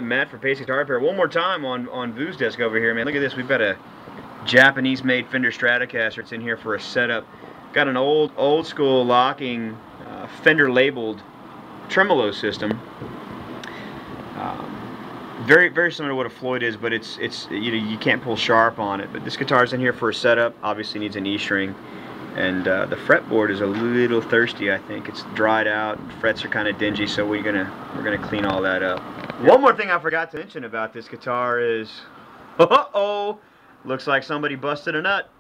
Alright, Matt for Pace Guitar Repair. One more time on Vu's desk over here, man. Look at this. We've got a Japanese-made Fender Stratocaster. It's in here for a setup. Got an old school locking Fender labeled tremolo system. Very similar to what a Floyd is, but it's you can't pull sharp on it. But this guitar's in here for a setup. Obviously needs an E string, and the fretboard is a little thirsty. I think it's dried out. Frets are kind of dingy, so we're gonna clean all that up. One more thing I forgot to mention about this guitar is, looks like somebody busted a nut.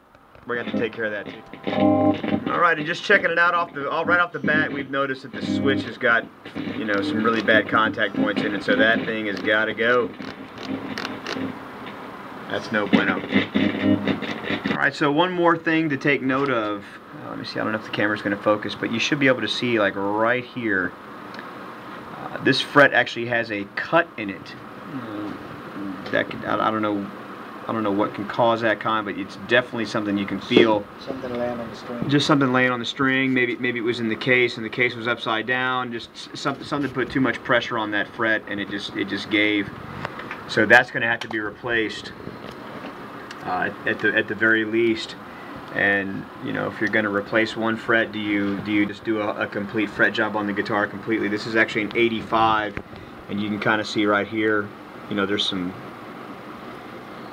We're gonna have to take care of that too. Alright, and just checking it out right off the bat, we've noticed that the switch has got, some really bad contact points in it, so that thing has got to go. That's no bueno. Alright, so one more thing to take note of. Let me see, I don't know if the camera's going to focus, but you should be able to see, like right here, this fret actually has a cut in it. I don't know what can cause that kind, but it's definitely something you can feel. Something laying on the string. Just something laying on the string. Maybe it was in the case, and the case was upside down. Just something put too much pressure on that fret, and it just gave. So that's going to have to be replaced at the very least. And if you're going to replace one fret, do you just do a complete fret job on the guitar completely? This is actually an 85, and you can kind of see right here.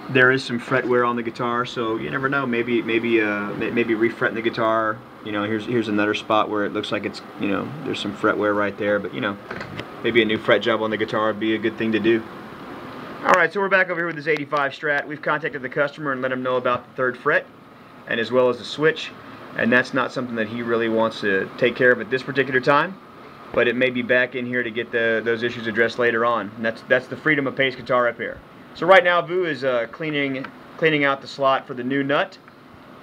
There is some fret wear on the guitar, so you never know. Maybe refretting the guitar. Here's another spot where it looks like it's there's some fret wear right there, but maybe a new fret job on the guitar would be a good thing to do. Alright, so we're back over here with this 85 Strat. We've contacted the customer and let him know about the 3rd fret, and as well as the switch, and that's not something that he really wants to take care of at this particular time, but it may be back in here to get those issues addressed later on. And that's the freedom of Pace Guitar Repair. So right now Vu is cleaning out the slot for the new nut.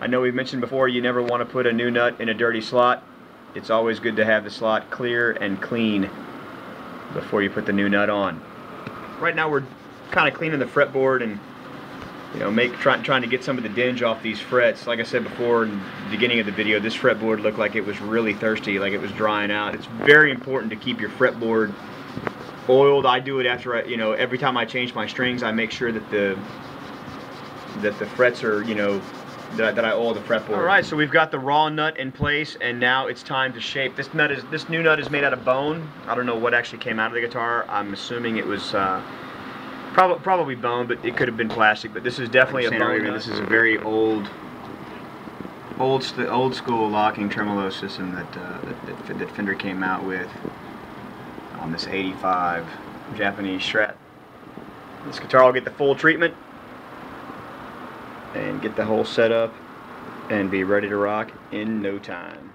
I know we've mentioned before you never want to put a new nut in a dirty slot. It's always good to have the slot clear and clean before you put the new nut on. Right now we're kind of cleaning the fretboard and trying to get some of the dinge off these frets. Like I said before in the beginning of the video, this fretboard looked like it was really thirsty, like it was drying out. It's very important to keep your fretboard oiled. I do it after every time I change my strings. I make sure that the frets are that I oil the fretboard. All right, so we've got the raw nut in place, and now it's time to shape. This new nut is made out of bone. I don't know what actually came out of the guitar. I'm assuming it was probably bone, but it could have been plastic. But this is definitely a bone nut. This is a very old school locking tremolo system that Fender came out with on this 85 Japanese Strat. This guitar will get the full treatment and get the whole set up and be ready to rock in no time.